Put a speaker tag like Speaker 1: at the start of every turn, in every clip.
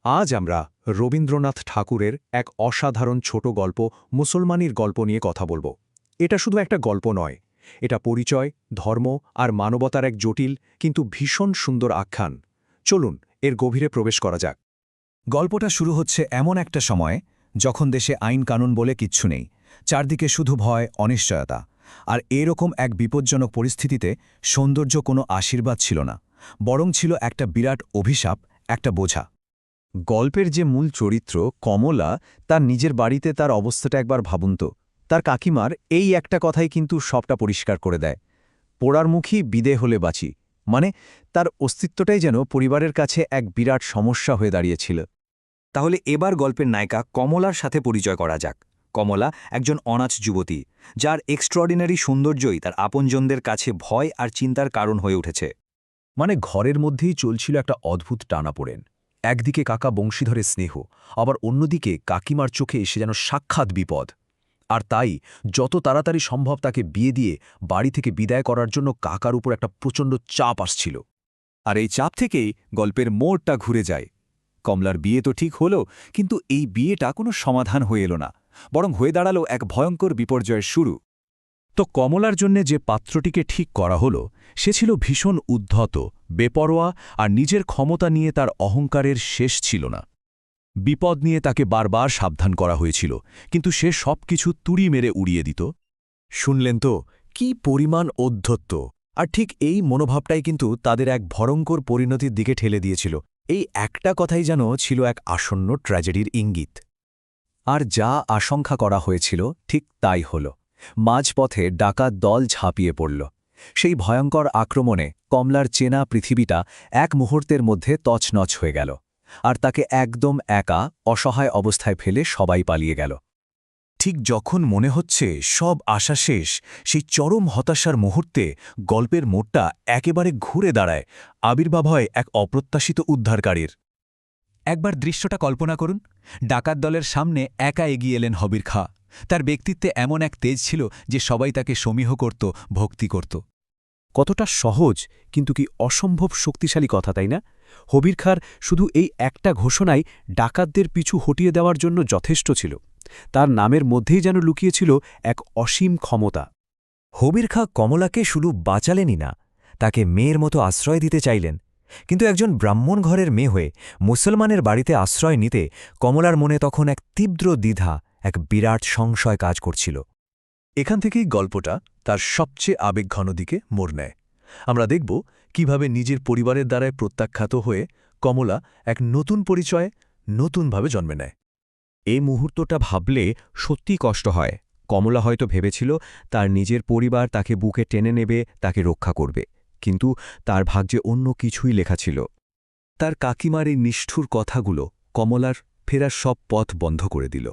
Speaker 1: আজ আমরা রবীন্দ্রনাথ ঠাকুরের এক অসাধারণ ছোট গল্প মুসলমানির গল্প নিয়ে কথা বলবো। এটা শুধু একটা গল্প নয়, এটা পরিচয়, ধর্ম আর মানবতার এক জটিল কিন্তু ভীষণ সুন্দর আখ্যান। চলুন এর গভীরে প্রবেশ করা যাক।
Speaker 2: গল্পটা শুরু হচ্ছে এমন একটা সময়ে যখন দেশে আইন কানুন বলে কিচ্ছু নেই, চারদিকে শুধু ভয়, অনিশ্চয়তা। আর এরকম এক বিপজ্জনক পরিস্থিতিতে সৌন্দর্য কোনো আশীর্বাদ ছিল না, বরং ছিল একটা বিরাট অভিশাপ, একটা বোঝা।
Speaker 3: গল্পের যে মূল চরিত্র কমলা, তার নিজের বাড়িতে তার অবস্থাটা একবার ভাবুন তো। তার কাকিমার এই একটা কথাই কিন্তু সবটা পরিষ্কার করে দেয়। পোড়ার মুখী বিদে হলে বাঁচি, মানে তার অস্তিত্বটাই যেন পরিবারের কাছে এক বিরাট সমস্যা হয়ে দাঁড়িয়েছিল।
Speaker 4: তাহলে এবার গল্পের নায়িকা কমলার সাথে পরিচয় করা যাক। কমলা একজন অনাথ যুবতী, যার এক্সট্রাঅর্ডিনারি সৌন্দর্যই তার আপনজনদের কাছে ভয় আর চিন্তার কারণ হয়ে উঠেছে।
Speaker 2: মানে ঘরের মধ্যেই চলছিল একটা অদ্ভুত টানাপোড়েন। একদিকে কাকা বংশীধরের স্নেহ, আবার অন্যদিকে কাকিমার চোখে এসে যেন সাক্ষাৎ বিপদ। আর তাই যত তাড়াতাড়ি সম্ভব তাকে বিয়ে দিয়ে বাড়ি থেকে বিদায় করার জন্য কাকার উপর একটা প্রচণ্ড চাপ আসছিল।
Speaker 4: আর এই চাপ থেকেই গল্পের মোড়টা ঘুরে যায়। কমলার বিয়ে তো ঠিক হলো, কিন্তু এই বিয়েটা কোনো সমাধান হয়ে এলো না, বরং হয়ে দাঁড়ালো এক ভয়ঙ্কর বিপর্যয়ের শুরু।
Speaker 2: তো কমলার জন্যে যে পাত্রটিকে ঠিক করা হলো, সে ছিল ভীষণ উদ্ধত, বেপরোয়া আর নিজের ক্ষমতা নিয়ে তার অহংকারের শেষ ছিল না। বিপদ নিয়ে তাকে বারবার সাবধান করা হয়েছিল, কিন্তু সে সব কিছু তুড়ি মেরে উড়িয়ে দিত। শুনলেন তো কি পরিমাণ ঔদ্ধত্য! আর ঠিক এই মনোভাবটাই কিন্তু তাদের এক ভয়ঙ্কর পরিণতির দিকে ঠেলে দিয়েছিল। এই একটা কথাই যেন ছিল এক আসন্ন ট্র্যাজেডির ইঙ্গিত। আর যা আশঙ্কা করা হয়েছিল ঠিক তাই হল। মাঝপথে ডাকাত দল ঝাঁপিয়ে পড়ল। সেই ভয়ঙ্কর আক্রমণে কমলার চেনা পৃথিবীটা এক মুহূর্তের মধ্যে তছনছ হয়ে গেল, আর তাকে একদম একা, অসহায় অবস্থায় ফেলে সবাই পালিয়ে গেল। ঠিক যখন মনে হচ্ছে সব আশা শেষ, সেই চরম হতাশার মুহূর্তে গল্পের মোড়টা একেবারে ঘুরে দাঁড়ায়, আবির্ভাব হয় এক অপ্রত্যাশিত উদ্ধারকারীর। একবার দৃশ্যটা কল্পনা করুন। ডাকাত দলের সামনে একা এগিয়ে এলেন হবির খাঁ। তার ব্যক্তিত্বে এমন এক তেজ ছিল যে সবাই তাকে সমীহ করত, ভক্তি করত। কতটা সহজ কিন্তু কি অসম্ভব শক্তিশালী কথা, তাই না? হবির খাঁর শুধু এই একটা ঘোষণাই ডাকাতদের পিছু হটিয়ে দেওয়ার জন্য যথেষ্ট ছিল। তার নামের মধ্যেই যেন লুকিয়েছিল এক অসীম ক্ষমতা।
Speaker 3: হবির খাঁ কমলাকে শুধু বাঁচালেনই না, তাকে মেয়ের মতো আশ্রয় দিতে চাইলেন। কিন্তু একজন ব্রাহ্মণ ঘরের মেয়ে হয়ে মুসলমানের বাড়িতে আশ্রয় নিতে কমলার মনে তখন এক তীব্র দ্বিধা, এক বিরাট সংশয় কাজ করছিল।
Speaker 2: এখান থেকেই গল্পটা তার সবচেয়ে আবেগঘন দিকে মোড় নেয়। আমরা দেখব কিভাবে নিজের পরিবারের দ্বারায় প্রত্যাখ্যাত হয়ে কমলা এক নতুন পরিচয়ে নতুনভাবে জন্মে নেয়।
Speaker 3: এই মুহূর্তটা ভাবলে সত্যি কষ্ট হয়। কমলা হয়তো ভেবেছিল তার নিজের পরিবার তাকে বুকে টেনে নেবে, তাকে রক্ষা করবে, কিন্তু তার ভাগ্যে অন্য কিছুই লেখা ছিল।
Speaker 2: তার কাকিমার এই নিষ্ঠুর কথাগুলো কমলার ফেরার সব পথ বন্ধ করে দিল।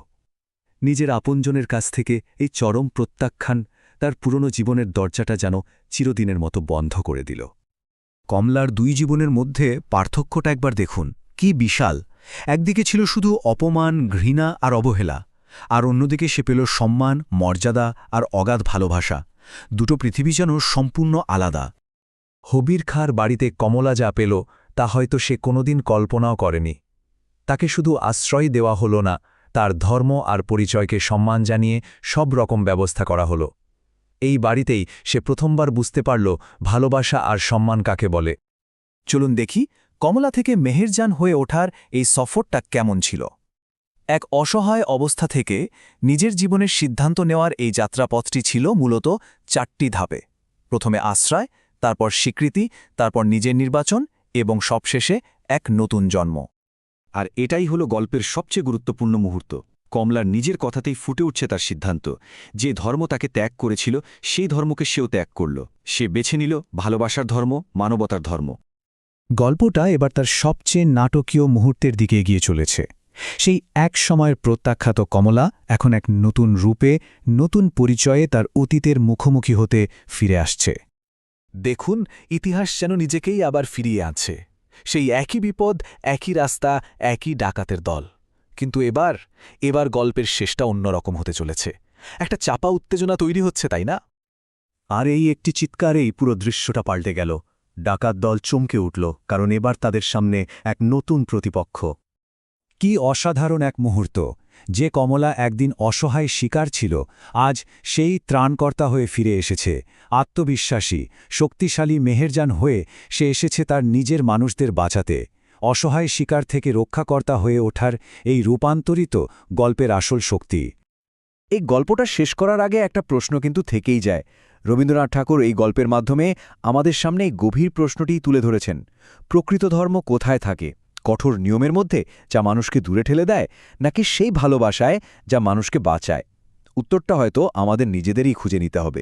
Speaker 2: নিজের আপনজনের কাছ থেকে এই চরম প্রত্যাখ্যান তার পুরনো জীবনের দরজাটা যেন চিরদিনের মতো বন্ধ করে দিল। কমলার দুই জীবনের মধ্যে পার্থক্যটা একবার দেখুন, কি বিশাল! একদিকে ছিল শুধু অপমান, ঘৃণা আর অবহেলা, আর অন্যদিকে সে পেল সম্মান, মর্যাদা আর অগাধ ভালোবাসা। দুটো পৃথিবী যেন সম্পূর্ণ আলাদা। হবির খাঁর বাড়িতে কমলা যা পেল তা হয়তো সে কোনোদিন কল্পনাও করেনি। তাকে শুধু আশ্রয় দেওয়া হলো না, তার ধর্ম আর পরিচয়কে সম্মান জানিয়ে সব রকম ব্যবস্থা করা হলো। এই বাড়িতেই সে প্রথমবার বুঝতে পারল ভালোবাসা আর সম্মান কাকে বলে।
Speaker 4: চলুন দেখি কমলা থেকে মেহেরজান হয়ে ওঠার এই সফরটা কেমন ছিল। এক অসহায় অবস্থা থেকে নিজের জীবনের সিদ্ধান্ত নেওয়ার এই যাত্রাপথটি ছিল মূলত 4টি ধাপে। প্রথমে আশ্রয়, তারপর স্বীকৃতি, তারপর নিজের নির্বাচন এবং সবশেষে এক নতুন জন্ম। আর এটাই হলো গল্পের সবচেয়ে গুরুত্বপূর্ণ মুহূর্ত। কমলার নিজের কথাতেই ফুটে উঠছে তার সিদ্ধান্ত। যে ধর্ম তাকে ত্যাগ করেছিল সেই ধর্মকে সেও ত্যাগ করল। সে বেছে নিল ভালোবাসার ধর্ম, মানবতার ধর্ম।
Speaker 2: গল্পটা এবার তার সবচেয়ে নাটকীয় মুহূর্তের দিকে এগিয়ে চলেছে। সেই এক সময়ের প্রত্যাখ্যাত কমলা এখন এক নতুন রূপে, নতুন পরিচয়ে তার অতীতের মুখোমুখি হতে ফিরে আসছে। দেখুন, ইতিহাস যেন নিজেকেই আবার ফিরিয়ে আনছে। সেই একই বিপদ, একই রাস্তা, একই ডাকাতের দল। কিন্তু এবার গল্পের শেষটা অন্যরকম হতে চলেছে। একটা চাপা উত্তেজনা তৈরি হচ্ছে, তাই না?
Speaker 1: আর এই একটি চিৎকারেই পুরো দৃশ্যটা পাল্টে গেল। ডাকাত দল চমকে উঠল, কারণ এবার তাদের সামনে এক নতুন প্রতিপক্ষ।
Speaker 3: কি অসাধারণ এক মুহূর্ত! যে কমলা একদিন অসহায় শিকার ছিল, আজ সেই ত্রাণকর্তা হয়ে ফিরে এসেছে। আত্মবিশ্বাসী, শক্তিশালী মেহেরজান হয়ে সে এসেছে তার নিজের মানুষদের বাঁচাতে। অসহায় শিকার থেকে রক্ষাকর্তা হয়ে ওঠার এই রূপান্তরিত গল্পের আসল শক্তি।
Speaker 5: এই গল্পটা শেষ করার আগে একটা প্রশ্ন কিন্তু থেকেই যায়। রবীন্দ্রনাথ ঠাকুর এই গল্পের মাধ্যমে আমাদের সামনে এই গভীর প্রশ্নটিই তুলে ধরেছেন। প্রকৃত ধর্ম কোথায় থাকে? কঠোর নিয়মের মধ্যে, যা মানুষকে দূরে ঠেলে দেয়, নাকি সেই ভালোবাসায় যা মানুষকে বাঁচায়? উত্তরটা হয়তো আমাদের নিজেদেরই খুঁজে নিতে হবে।